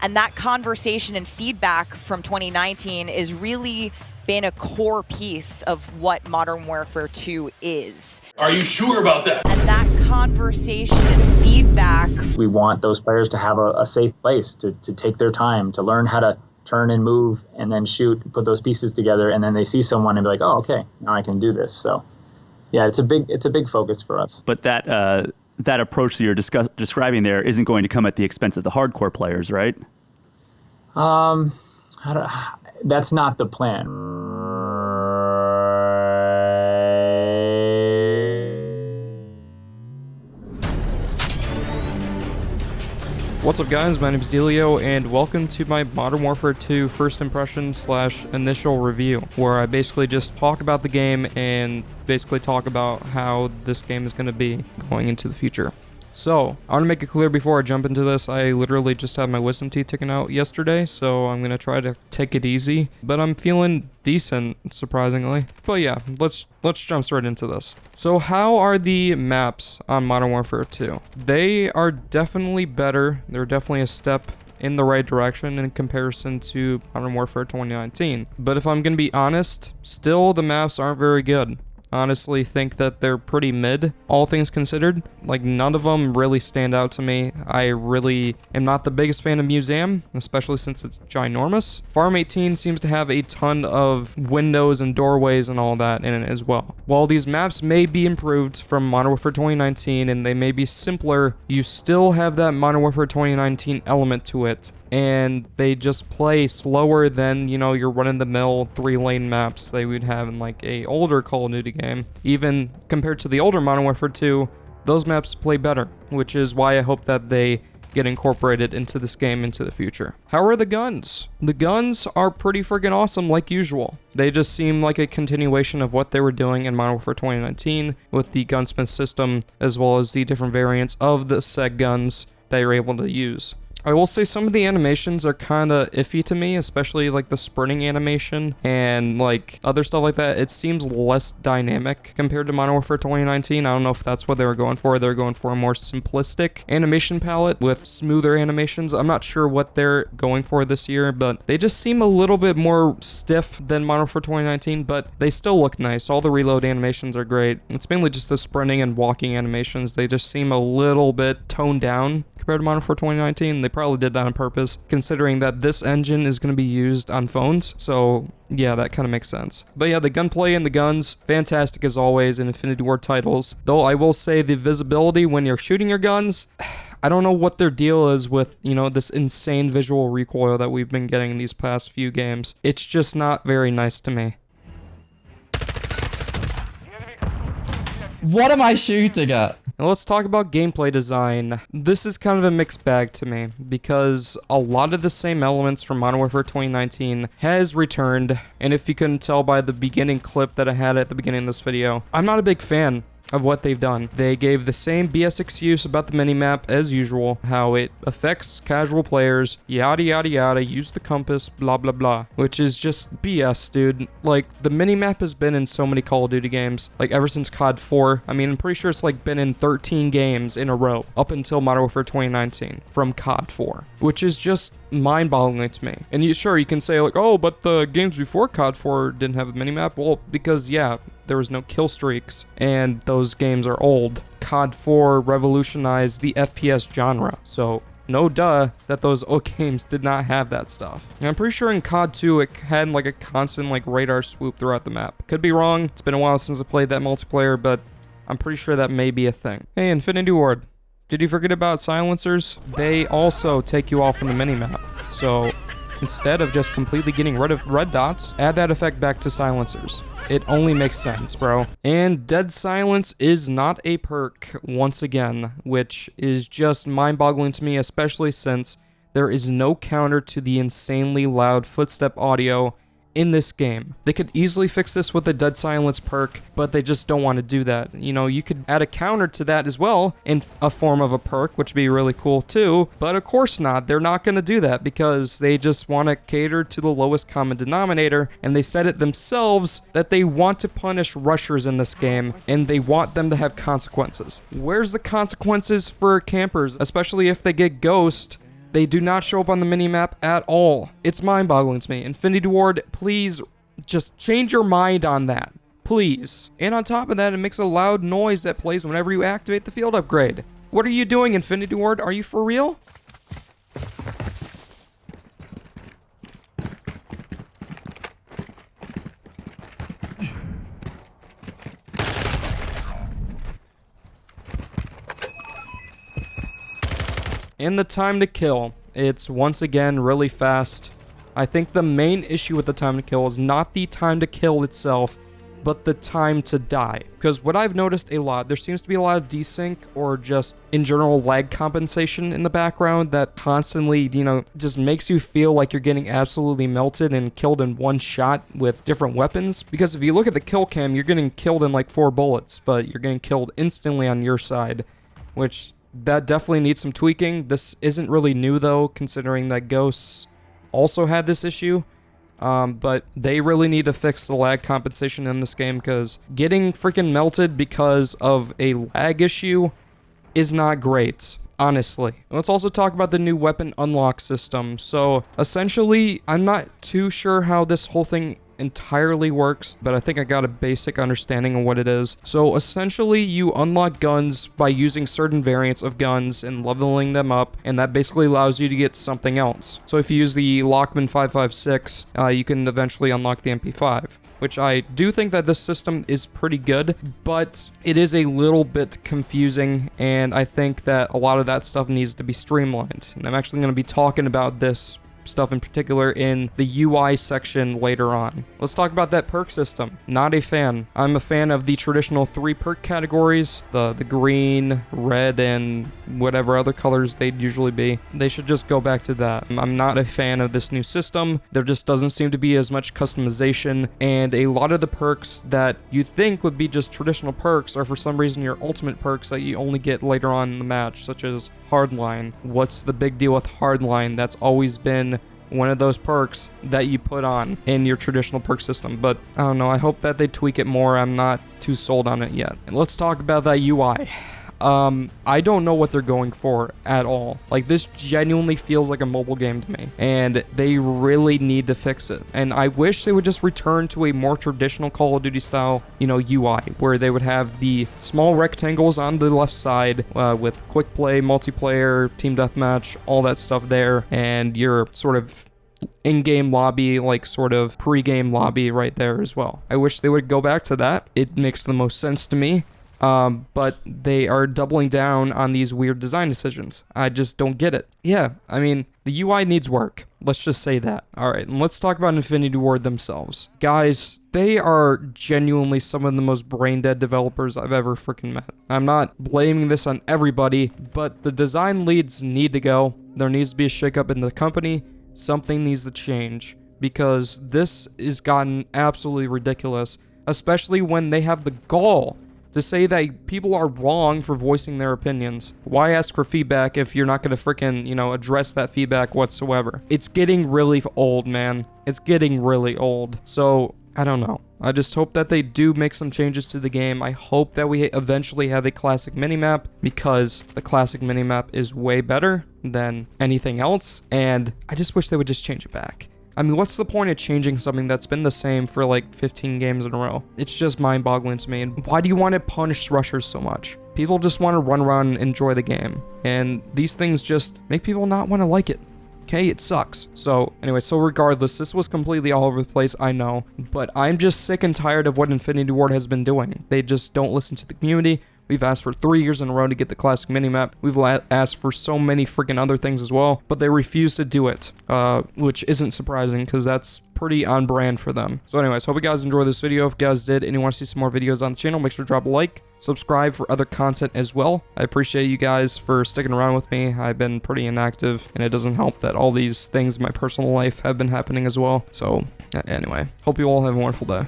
And that conversation and feedback from 2019 is really been a core piece of what Modern Warfare 2 is. Are you sure about that? And that conversation and feedback. We want those players to have a safe place to take their time, to learn how to turn and move and then shoot, put those pieces together, and then they see someone and be like, oh, okay, now I can do this. So yeah, it's a big focus for us. But that approach that you're describing there isn't going to come at the expense of the hardcore players, right? That's not the plan. What's up, guys? My name is Delio, and welcome to my Modern Warfare 2 first impressions / initial review, where I basically just talk about the game and basically talk about how this game is going to be going into the future. So, I want to make it clear before I jump into this, I literally just had my wisdom teeth taken out yesterday, so I'm going to try to take it easy, but I'm feeling decent, surprisingly. But yeah, let's jump straight into this. So how are the maps on Modern Warfare 2? They are definitely better. They're definitely a step in the right direction in comparison to Modern Warfare 2019. But if I'm going to be honest, still the maps aren't very good. Honestly think that they're pretty mid, all things considered. Like, none of them really stand out to me. I really am not the biggest fan of Museum, especially since it's ginormous. Farm 18 seems to have a ton of windows and doorways and all that in it as well. While these maps may be improved from Modern Warfare 2019 and they may be simpler, you still have that Modern Warfare 2019 element to it. And they just play slower than, you know, your run-in-the-mill 3-lane maps they would have in like a older Call of Duty game. Even compared to the older Modern Warfare 2, those maps play better, which is why I hope that they get incorporated into this game into the future. How are the guns? The guns are pretty friggin' awesome like usual. They just seem like a continuation of what they were doing in Modern Warfare 2019 with the gunsmith system, as well as the different variants of the said guns that you're able to use. I will say some of the animations are kind of iffy to me, especially like the sprinting animation and like other stuff like that. It seems less dynamic compared to Modern Warfare 2019. I don't know if that's what they were going for. They're going for a more simplistic animation palette with smoother animations. I'm not sure what they're going for this year, but they just seem a little bit more stiff than Modern Warfare 2019, but they still look nice. All the reload animations are great. It's mainly just the sprinting and walking animations. They just seem a little bit toned down compared to Modern Warfare 2019. They probably did that on purpose, considering that this engine is going to be used on phones. So yeah, that kind of makes sense. But yeah, the gunplay and the guns, fantastic as always in Infinity Ward titles. Though I will say the visibility when you're shooting your guns, I don't know what their deal is with, you know, this insane visual recoil that we've been getting in these past few games. It's just not very nice to me. What am I shooting at? Now let's talk about gameplay design. This is kind of a mixed bag to me, because a lot of the same elements from Modern Warfare 2019 has returned, and if you couldn't tell by the beginning clip that I had at the beginning of this video, I'm not a big fan of what they've done. They gave the same BS excuse about the minimap as usual, how it affects casual players, yada yada yada, use the compass, blah blah blah, which is just BS, dude. Like, the minimap has been in so many Call of Duty games, like ever since COD 4. I mean, I'm pretty sure it's like been in 13 games in a row up until Modern Warfare 2019 from COD 4, which is just mind-boggling to me. And you can say like, oh, but the games before COD 4 didn't have a minimap. Well, because yeah, there was no kill streaks, and those games are old. COD 4 revolutionized the FPS genre, so no duh that those old games did not have that stuff. And I'm pretty sure in COD 2 it had like a constant like radar swoop throughout the map. Could be wrong, it's been a while since I played that multiplayer, but I'm pretty sure that may be a thing. Hey, Infinity Ward, did you forget about silencers? They also take you off from the minimap, so instead of just completely getting rid of red dots, add that effect back to silencers. It only makes sense, bro. And dead silence is not a perk, once again, which is just mind-boggling to me, especially since there is no counter to the insanely loud footstep audio in this game. They could easily fix this with the dead silence perk, but they just don't want to do that. You know, you could add a counter to that as well in a form of a perk, which would be really cool too, but of course not. They're not going to do that because they just want to cater to the lowest common denominator, and they said it themselves that they want to punish rushers in this game, and they want them to have consequences. Where's the consequences for campers, especially if they get ghost They do not show up on the minimap at all. It's mind-boggling to me. Infinity Ward, please just change your mind on that. Please. And on top of that, it makes a loud noise that plays whenever you activate the field upgrade. What are you doing, Infinity Ward? Are you for real? And the time to kill, it's once again really fast. I think the main issue with the time to kill is not the time to kill itself, but the time to die. Because what I've noticed a lot, there seems to be a lot of desync or just in general lag compensation in the background that constantly, just makes you feel like you're getting absolutely melted and killed in one shot with different weapons. Because if you look at the kill cam, you're getting killed in like 4 bullets, but you're getting killed instantly on your side, which that definitely needs some tweaking. This isn't really new though, considering that Ghosts also had this issue. But they really need to fix the lag compensation in this game, because getting freaking melted because of a lag issue is not great, honestly. Let's also talk about the new weapon unlock system. So essentially, I'm not too sure how this whole thing entirely works, but I think I got a basic understanding of what it is. So essentially, you unlock guns by using certain variants of guns and leveling them up, and that basically allows you to get something else. So if you use the Lockman 556, you can eventually unlock the MP5, which I do think that this system is pretty good, but it is a little bit confusing, and I think that a lot of that stuff needs to be streamlined. And I'm actually going to be talking about this stuff in particular in the UI section later on. Let's talk about that perk system. Not a fan. I'm a fan of the traditional 3 perk categories, the green, red, and whatever other colors they'd usually be. They should just go back to that. I'm not a fan of this new system. There just doesn't seem to be as much customization, and a lot of the perks that you think would be just traditional perks are for some reason your ultimate perks that you only get later on in the match, such as Hardline. What's the big deal with Hardline? That's always been one of those perks that you put on in your traditional perk system, but I don't know, I hope that they tweak it more. I'm not too sold on it yet. And let's talk about that UI. I don't know what they're going for at all. Like, this genuinely feels like a mobile game to me, and they really need to fix it. And I wish they would just return to a more traditional Call of Duty style, UI, where they would have the small rectangles on the left side with quick play, multiplayer, team deathmatch, all that stuff there, and your sort of in-game lobby, like sort of pre-game lobby right there as well. I wish they would go back to that. It makes the most sense to me. But they are doubling down on these weird design decisions. I just don't get it. Yeah, I mean, the UI needs work. Let's just say that. Alright, and let's talk about Infinity Ward themselves. Guys, they are genuinely some of the most brain-dead developers I've ever freaking met. I'm not blaming this on everybody, but the design leads need to go. There needs to be a shakeup in the company. Something needs to change, because this has gotten absolutely ridiculous, especially when they have the gall to say that people are wrong for voicing their opinions. Why ask for feedback if you're not going to freaking, address that feedback whatsoever? It's getting really old, man. It's getting really old. So, I don't know. I just hope that they do make some changes to the game. I hope that we eventually have a classic minimap, because the classic minimap is way better than anything else, and I just wish they would just change it back. I mean, what's the point of changing something that's been the same for like 15 games in a row? It's just mind-boggling to me. And why do you want to punish rushers so much? People just want to run around and enjoy the game, and these things just make people not want to like it. Okay, it sucks. So anyway, regardless, this was completely all over the place, I know, but I'm just sick and tired of what Infinity Ward has been doing. They just don't listen to the community. We've asked for 3 years in a row to get the classic minimap. We've asked for so many freaking other things as well, but they refuse to do it, which isn't surprising, because that's pretty on brand for them. So anyways, hope you guys enjoyed this video. If you guys did and you want to see some more videos on the channel, make sure to drop a like, subscribe for other content as well. I appreciate you guys for sticking around with me. I've been pretty inactive, and it doesn't help that all these things in my personal life have been happening as well. So anyway, hope you all have a wonderful day.